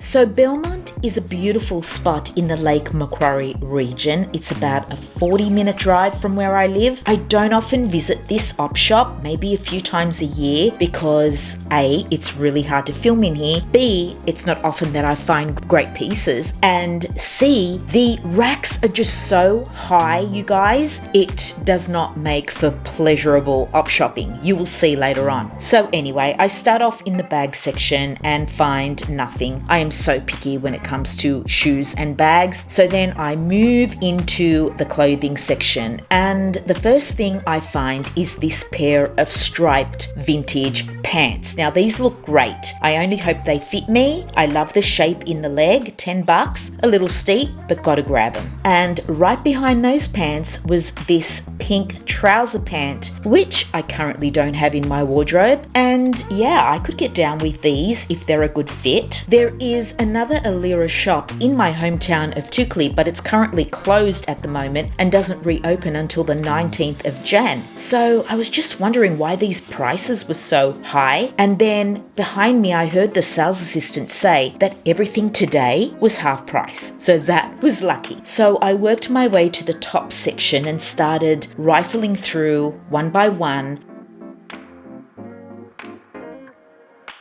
So Belmont is a beautiful spot in the Lake Macquarie region. It's about a 40-minute drive from where I live. I don't often visit this op shop, maybe a few times a year, because A, it's really hard to film in here, B, it's not often that I find great pieces, and C, the racks are just so high, you guys. It does not make for pleasurable op shopping. You will see later on. So anyway, I start off in the bag section and find nothing. I am so picky when it comes to shoes and bags. So then I move into the clothing section, and the first thing I find is this pair of striped vintage pants. Now these look great. I only hope they fit me. I love the shape in the leg. $10, a little steep, but gotta grab them. And right behind those pants was this pink trouser pant, which I currently don't have in my wardrobe. And yeah, I could get down with these if they're a good fit. There is another Alira shop in my hometown of Tukley, but it's currently closed at the moment and doesn't reopen until the 19th of Jan. So I was just wondering why these prices were so high. And then behind me, I heard the sales assistant say that everything today was half price. So that was lucky. So I worked my way to the top section and started rifling through one by one.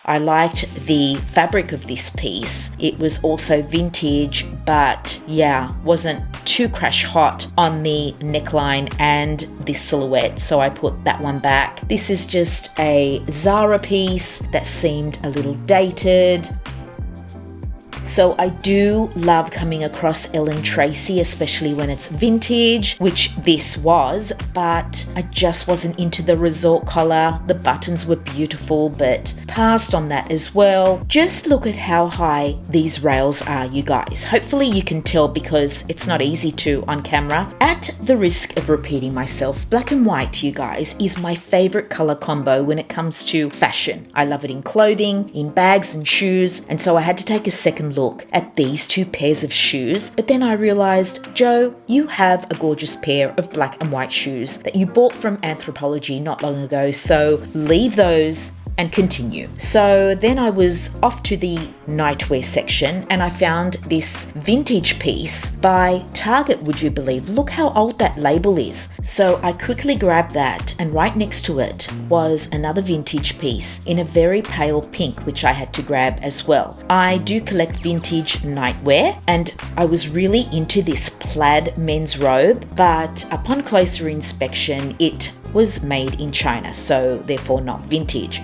I liked the fabric of this piece. It was also vintage, but yeah, wasn't too crash hot on the neckline and this silhouette, so I put that one back. This is just a Zara piece that seemed a little dated. So I do love coming across Ellen Tracy, especially when it's vintage, which this was, but I just wasn't into the resort collar. The buttons were beautiful, but passed on that as well. Just look at how high these rails are, you guys. Hopefully you can tell because it's not easy to on camera. At the risk of repeating myself, black and white, you guys, is my favorite color combo when it comes to fashion. I love it in clothing, in bags and shoes, and so I had to take a second look at these two pairs of shoes, but then I realized, Joe, you have a gorgeous pair of black and white shoes that you bought from Anthropologie not long ago, so leave those and continue. So then I was off to the nightwear section and I found this vintage piece by Target, would you believe? Look how old that label is. So I quickly grabbed that, and right next to it was another vintage piece in a very pale pink, which I had to grab as well. I do collect vintage nightwear, and I was really into this plaid men's robe, but upon closer inspection, it was made in China, so therefore not vintage.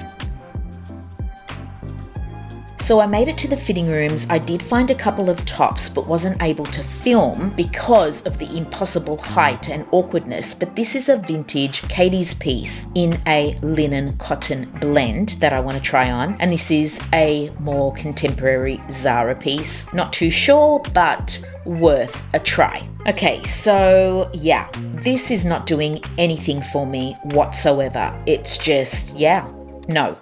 So I made it to the fitting rooms. I did find a couple of tops, but wasn't able to film because of the impossible height and awkwardness. But this is a vintage Katie's piece in a linen cotton blend that I want to try on. And this is a more contemporary Zara piece. Not too sure, but worth a try. Okay, so yeah, this is not doing anything for me whatsoever. It's just, yeah, no.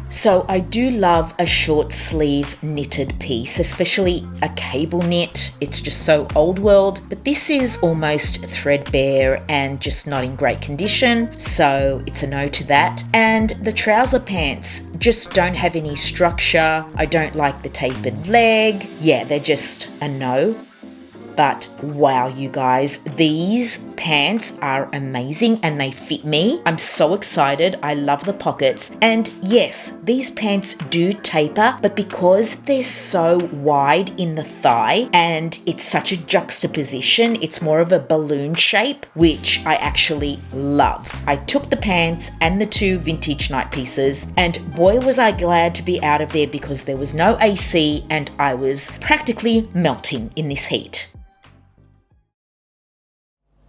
So I do love a short sleeve knitted piece, especially a cable knit. It's just so old world, but this is almost threadbare and just not in great condition. So it's a no to that. And the trouser pants just don't have any structure. I don't like the tapered leg. Yeah, they're just a no. But wow, you guys, these pants are amazing and they fit me. I'm so excited. I love the pockets. And yes, these pants do taper, but because they're so wide in the thigh and it's such a juxtaposition, it's more of a balloon shape, which I actually love. I took the pants and the two vintage night pieces, and boy was I glad to be out of there because there was no AC and I was practically melting in this heat.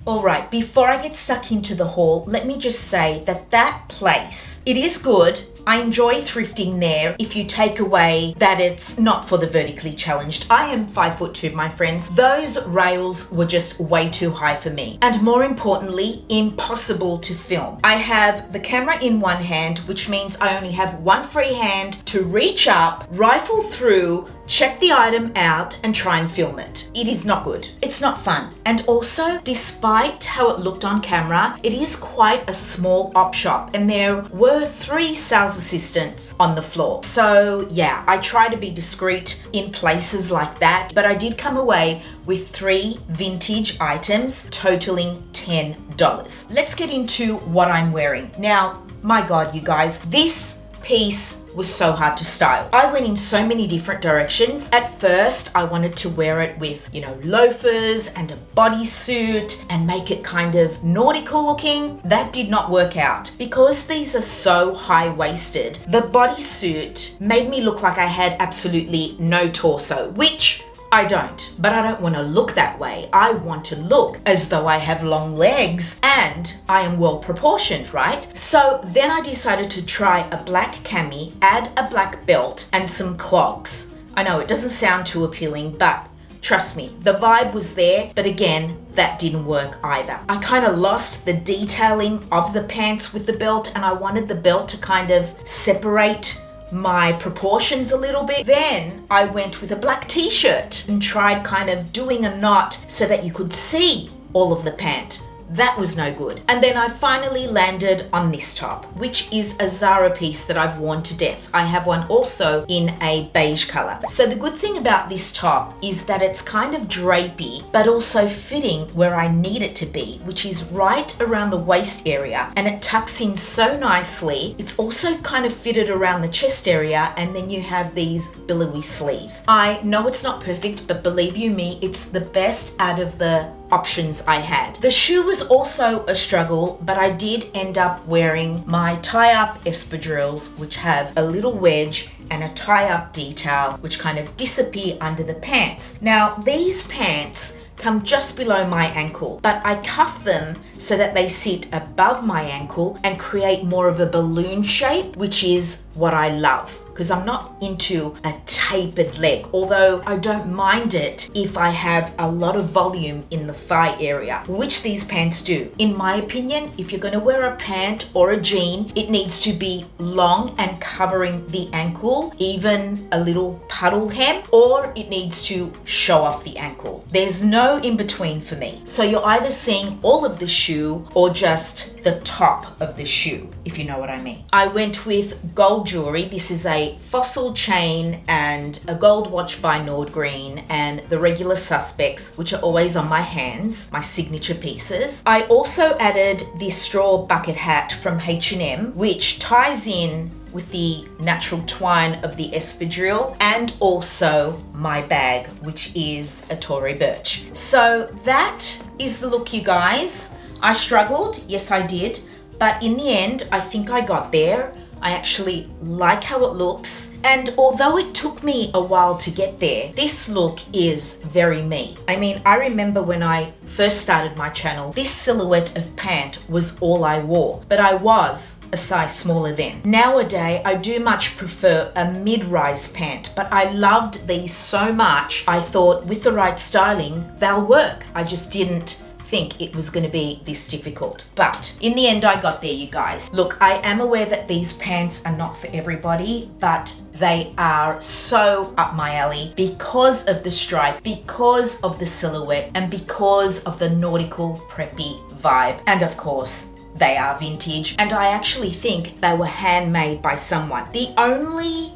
All right, before I get stuck into the haul, let me just say that place, it is good. I enjoy thrifting there if you take away that it's not for the vertically challenged. I am 5'2", my friends. Those rails were just way too high for me. And more importantly, impossible to film. I have the camera in one hand, which means I only have one free hand to reach up, rifle through, check the item out and try and film it. It is not good. It's not fun. And also, despite how it looked on camera, it is quite a small op shop and there were 3 sales assistants on the floor. So yeah, I try to be discreet in places like that, but I did come away with 3 vintage items totaling $10. Let's get into what I'm wearing. Now, my God, you guys, this piece was so hard to style. I went in so many different directions. At first, I wanted to wear it with, loafers and a bodysuit and make it kind of nautical looking. That did not work out. Because these are so high-waisted, the bodysuit made me look like I had absolutely no torso, which I don't, but I don't want to look that way. I want to look as though I have long legs and I am well proportioned, right? So then I decided to try a black cami, add a black belt and some clogs. I know it doesn't sound too appealing, but trust me, the vibe was there, but again, that didn't work either. I kind of lost the detailing of the pants with the belt and I wanted the belt to kind of separate my proportions a little bit. Then I went with a black t-shirt and tried kind of doing a knot so that you could see all of the pant. That was no good. And then I finally landed on this top, which is a Zara piece that I've worn to death. I have one also in a beige color. So the good thing about this top is that it's kind of drapey, but also fitting where I need it to be, which is right around the waist area. And it tucks in so nicely. It's also kind of fitted around the chest area. And then you have these billowy sleeves. I know it's not perfect, but believe you me, it's the best out of the options I had. The shoe was also a struggle, but I did end up wearing my tie-up espadrilles, which have a little wedge and a tie-up detail, which kind of disappear under the pants. Now, these pants come just below my ankle, but I cuff them so that they sit above my ankle and create more of a balloon shape, which is what I love. Because I'm not into a tapered leg, although I don't mind it if I have a lot of volume in the thigh area, which these pants do. In my opinion, if you're going to wear a pant or a jean, it needs to be long and covering the ankle, even a little puddle hem, or it needs to show off the ankle. There's no in between for me. So you're either seeing all of the shoe or just the top of the shoe, if you know what I mean. I went with gold jewelry. This is a fossil chain and a gold watch by Nordgreen and the regular suspects, which are always on my hands, my signature pieces. I also added this straw bucket hat from H&M, which ties in with the natural twine of the espadrille, and also my bag, which is a Tory Burch. So that is the look, you guys. I struggled, yes I did, but in the end, I think I got there. I actually like how it looks. And although it took me a while to get there, this look is very me. I mean, I remember when I first started my channel, this silhouette of pant was all I wore, but I was a size smaller then. Nowadays, I do much prefer a mid-rise pant, but I loved these so much, I thought with the right styling, they'll work. I just didn't think it was going to be this difficult, but in the end I got there, you guys. Look, I am aware that these pants are not for everybody, but they are so up my alley because of the stripe, because of the silhouette, and because of the nautical preppy vibe. And of course, they are vintage, and I actually think they were handmade by someone. The only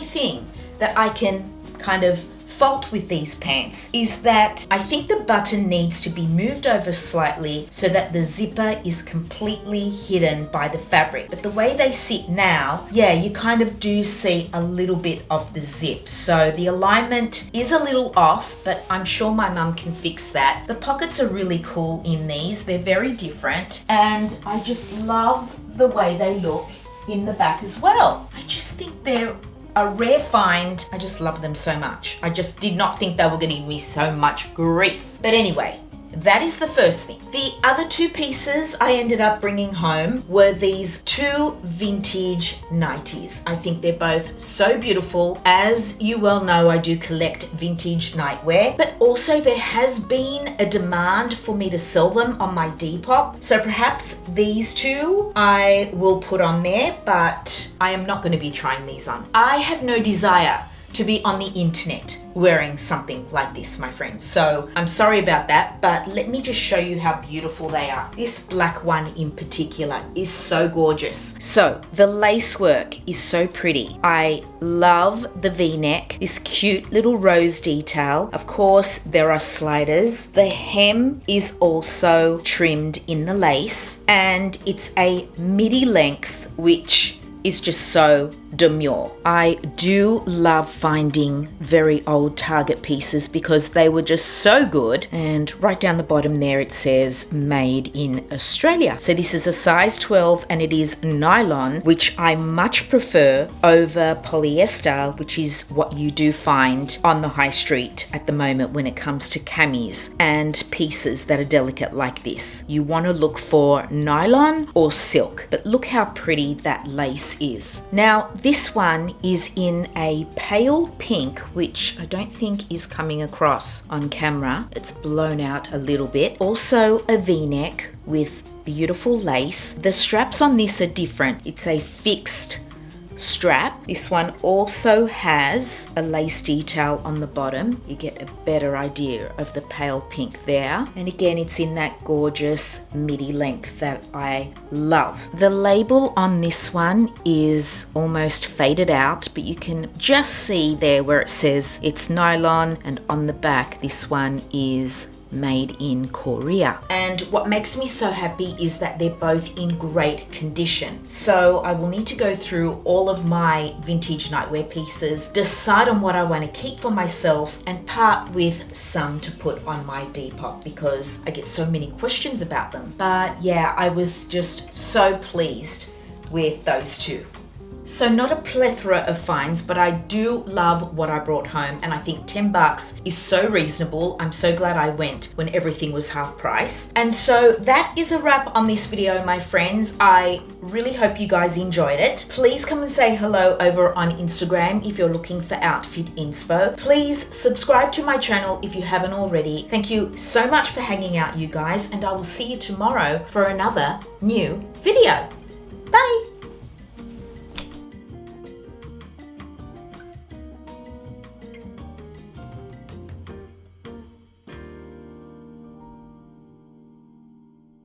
thing that I can kind of fault with these pants is that I think the button needs to be moved over slightly so that the zipper is completely hidden by the fabric. But the way they sit now, yeah, you kind of do see a little bit of the zip. So the alignment is a little off, but I'm sure my mum can fix that. The pockets are really cool in these. They're very different, and I just love the way they look in the back as well. I just think they're a rare find. I just love them so much. I just did not think they were going to give me so much grief. But anyway, that is the first thing. The other two pieces I ended up bringing home were these two vintage nighties. I think they're both so beautiful. As you well know, I do collect vintage nightwear, but also there has been a demand for me to sell them on my Depop. So perhaps these two I will put on there, but I am not going to be trying these on. I have no desire to be on the internet wearing something like this, my friends. So I'm sorry about that, but let me just show you how beautiful they are. This black one in particular is so gorgeous. So the lace work is so pretty. I love the V-neck, this cute little rose detail. Of course, there are sliders. The hem is also trimmed in the lace, and it's a midi length, which is just so demure. I do love finding very old Target pieces because they were just so good. And right down the bottom there it says made in Australia. So this is a size 12 and it is nylon, which I much prefer over polyester, which is what you do find on the high street at the moment when it comes to camis and pieces that are delicate like this. You want to look for nylon or silk, but look how pretty that lace is. Now this one is in a pale pink, which I don't think is coming across on camera. It's blown out a little bit. Also a V-neck with beautiful lace. The straps on this are different. It's a fixed strap. This one also has a lace detail on the bottom. You get a better idea of the pale pink there. And again, it's in that gorgeous midi length that I love. The label on this one is almost faded out, but you can just see there where it says it's nylon, and on the back, this one is made in Korea. And what makes me so happy is that they're both in great condition. So I will need to go through all of my vintage nightwear pieces, decide on what I want to keep for myself, and part with some to put on my Depop because I get so many questions about them. But yeah, I was just so pleased with those two. So not a plethora of finds, but I do love what I brought home, and I think $10 is so reasonable. I'm so glad I went when everything was half price. And so that is a wrap on this video, my friends. I really hope you guys enjoyed it. Please come and say hello over on Instagram if you're looking for outfit inspo. Please subscribe to my channel if you haven't already. Thank you so much for hanging out, you guys, and I will see you tomorrow for another new video. Bye.